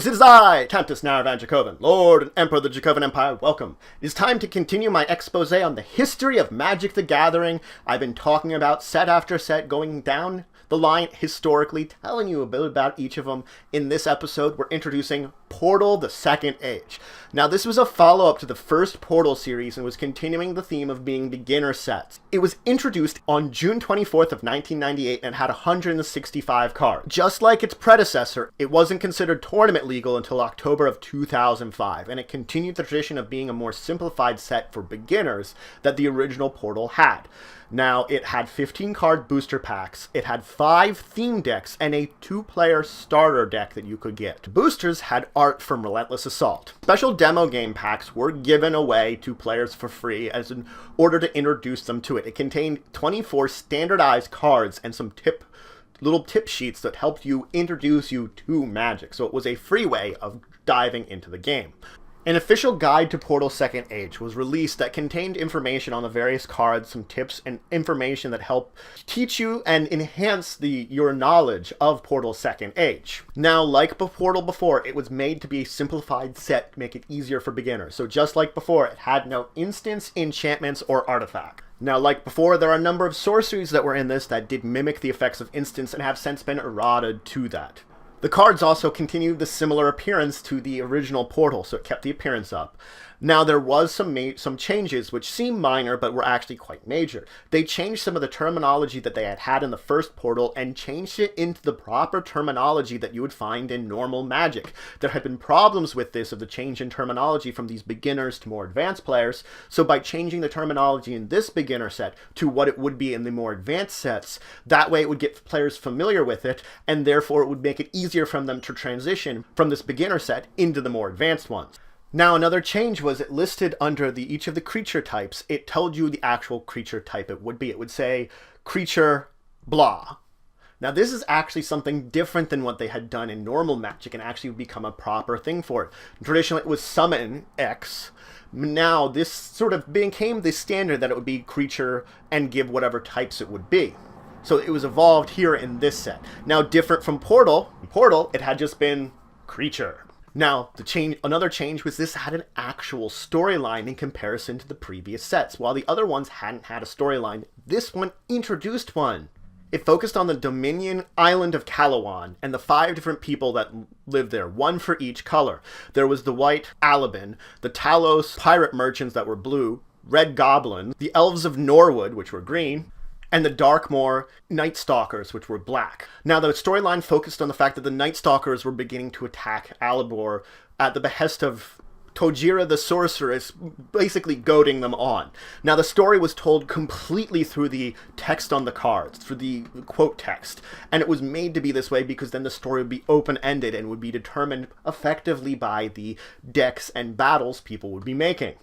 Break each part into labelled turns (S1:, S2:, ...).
S1: it is I, Tempest Naravan Dracovin, Lord and Emperor of the Dracovin Empire. Welcome. It is time to continue my expose on the history of Magic the Gathering. I've been talking about set after set, going down the line historically, telling you a bit about each of them. In this episode, we're introducing Portal, the Second Age. Now, this was a follow-up to the first Portal series and was continuing the theme of being beginner sets. It was introduced on June 24th of 1998 and had 165 cards. Just like its predecessor, it wasn't considered tournament legal until October of 2005, and it continued the tradition of being a more simplified set for beginners that the original Portal had. Now, it had 15 card booster packs, it had 5 theme decks, and a 2-player starter deck that you could get. Boosters had art from Relentless Assault. Special demo game packs were given away to players for free as in order to introduce them to it. It contained 24 standardized cards and some little tip sheets that helped you introduce you to Magic, so it was a free way of diving into the game. An official guide to Portal Second Age was released that contained information on the various cards, some tips, and information that help teach you and enhance your knowledge of Portal Second Age. Now, like Portal before, it was made to be a simplified set to make it easier for beginners. So just like before, it had no instants, enchantments, or artifact. Now, like before, there are a number of sorceries that were in this that did mimic the effects of instants and have since been errated to that. The cards also continued the similar appearance to the original Portal, so it kept the appearance up. Now, there was some changes which seem minor, but were actually quite major. They changed some of the terminology that they had in the first Portal and changed it into the proper terminology that you would find in normal Magic. There had been problems with this, of the change in terminology from these beginners to more advanced players, so by changing the terminology in this beginner set to what it would be in the more advanced sets, that way it would get players familiar with it, and therefore it would make it easier for them to transition from this beginner set into the more advanced ones. Now, another change was it listed under each of the creature types, it told you the actual creature type it would be. It would say, creature blah. Now, this is actually something different than what they had done in normal Magic and actually would become a proper thing for it. Traditionally, it was summon X. Now, this sort of became the standard that it would be creature and give whatever types it would be. So it was evolved here in this set. Now, different from Portal, it had just been creature. Now, another change was this had an actual storyline in comparison to the previous sets. While the other ones hadn't had a storyline, this one introduced one. It focused on the Dominion Island of Calawan and the 5 different people that lived there, one for each color. There was the White Alabin, the Talos pirate merchants that were blue, Red Goblins, the Elves of Norwood, which were green, and the Darkmoor Night Stalkers, which were black. Now, the storyline focused on the fact that the Night Stalkers were beginning to attack Alabor at the behest of Tojira the Sorceress, basically goading them on. Now, the story was told completely through the text on the cards, through the quote text, and it was made to be this way because then the story would be open-ended and would be determined effectively by the decks and battles people would be making.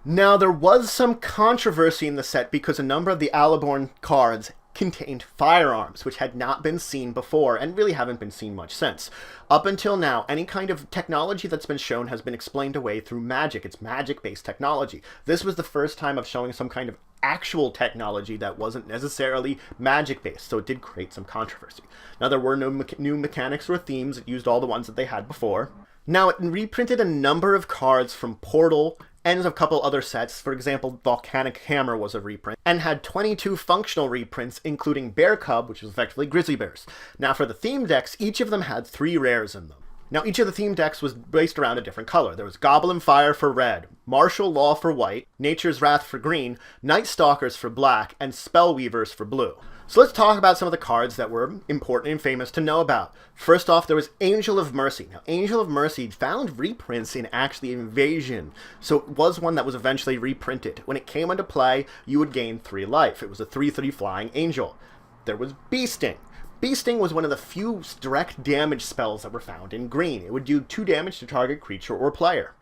S1: Now, there was some controversy in the set because a number of the Alaborn cards contained firearms, which had not been seen before and really haven't been seen much since. Up until now, any kind of technology that's been shown has been explained away through magic. It's magic-based technology. This was the first time of showing some kind of actual technology that wasn't necessarily magic-based, so it did create some controversy. Now, there were no new mechanics or themes. It used all the ones that they had before. Now, it reprinted a number of cards from Portal and a couple other sets. For example, Volcanic Hammer was a reprint, and had 22 functional reprints, including Bear Cub, which was effectively Grizzly Bears. Now, for the theme decks, each of them had 3 rares in them. Now, each of the theme decks was based around a different color. There was Goblin Fire for red, Martial Law for white, Nature's Wrath for green, Night Stalkers for black, and Spellweavers for blue. So let's talk about some of the cards that were important and famous to know about. First off, there was Angel of Mercy. Now, Angel of Mercy found reprints in actually Invasion, so it was one that was eventually reprinted. When it came into play, you would gain 3 life. It was a 3/3 flying angel. There was Beasting. Beasting was one of the few direct damage spells that were found in green. It would do 2 damage to target creature or player.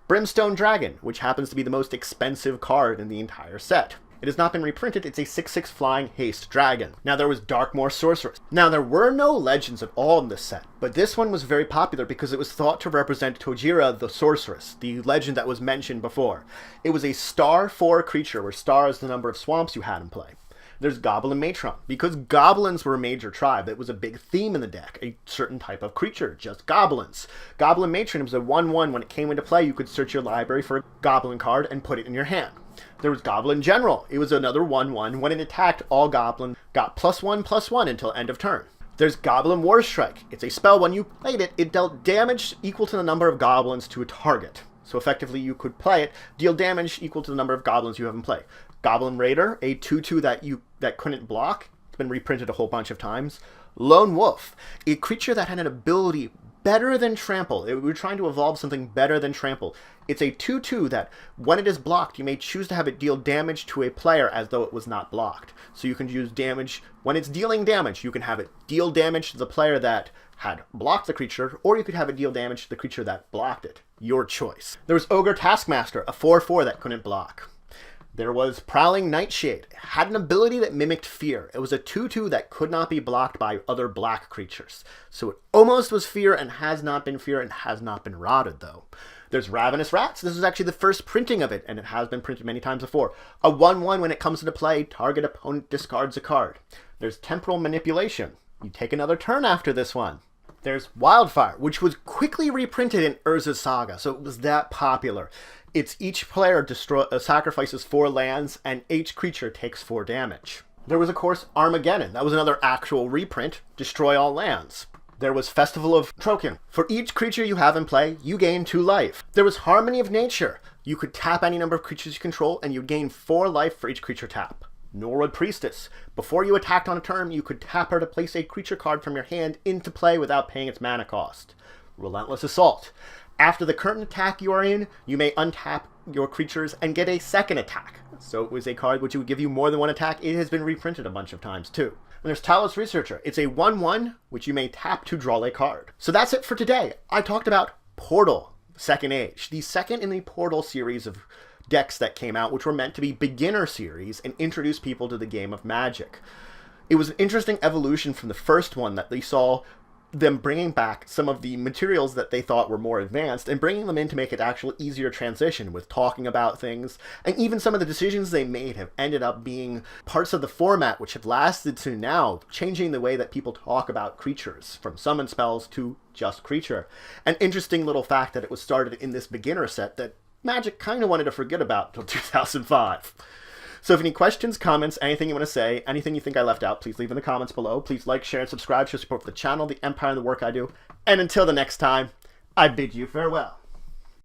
S1: Brimstone Dragon, which happens to be the most expensive card in the entire set. It has not been reprinted. It's a 6/6 flying haste dragon. Now, there was Darkmoor Sorceress. Now, there were no legends at all in this set, but this one was very popular because it was thought to represent Tojira the Sorceress, the legend that was mentioned before. It was a star 4 creature, where star is the number of swamps you had in play. There's Goblin Matron. Because goblins were a major tribe, it was a big theme in the deck. A certain type of creature, just goblins. Goblin Matron was a 1/1. When it came into play, you could search your library for a goblin card and put it in your hand. There was Goblin General. It was another 1/1. When it attacked, all goblin got +1/+1 until end of turn. There's Goblin Warstrike. It's a spell. When you played it, it dealt damage equal to the number of goblins to a target. So effectively, you could play it, deal damage equal to the number of goblins you have in play. Goblin Raider, a 2/2 that couldn't block. It's been reprinted a whole bunch of times. Lone Wolf, a creature that had an ability better than Trample. We were trying to evolve something better than Trample. It's a 2/2 that, when it is blocked, you may choose to have it deal damage to a player as though it was not blocked. So you can use damage. When it's dealing damage, you can have it deal damage to the player that had blocked the creature, or you could have it deal damage to the creature that blocked it. Your choice. There was Ogre Taskmaster, a 4/4 that couldn't block. There was Prowling Nightshade. It had an ability that mimicked Fear. It was a 2/2 that could not be blocked by other black creatures. So it almost was Fear and has not been Fear and has not been rotted, though. There's Ravenous Rats. This is actually the first printing of it, and it has been printed many times before. A 1/1, when it comes into play, target opponent discards a card. There's Temporal Manipulation. You take another turn after this one. There's Wildfire, which was quickly reprinted in Urza's Saga, so it was that popular. It's each player sacrifices 4 lands, and each creature takes 4 damage. There was, of course, Armageddon. That was another actual reprint. Destroy all lands. There was Festival of Trokin. For each creature you have in play, you gain 2 life. There was Harmony of Nature. You could tap any number of creatures you control, and you gain 4 life for each creature tap. Norwood Priestess. Before you attacked on a turn, you could tap her to place a creature card from your hand into play without paying its mana cost. Relentless Assault. After the current attack you are in, you may untap your creatures and get a second attack. So it was a card which would give you more than one attack. It has been reprinted a bunch of times too. And there's Talos Researcher. It's a 1/1 which you may tap to draw a card. So that's it for today. I talked about Portal, Second Age, the second in the Portal series of decks that came out, which were meant to be beginner series and introduce people to the game of Magic. It was an interesting evolution from the first one that they saw them bringing back some of the materials that they thought were more advanced and bringing them in to make it actually easier transition with talking about things. And even some of the decisions they made have ended up being parts of the format which have lasted to now, changing the way that people talk about creatures, from summon spells to just creature. An interesting little fact that it was started in this beginner set that Magic kind of wanted to forget about until 2005. So if any questions, comments, anything you want to say, anything you think I left out, please leave in the comments below. Please like, share, and subscribe to support the channel, the Empire, and the work I do. And until the next time, I bid you farewell.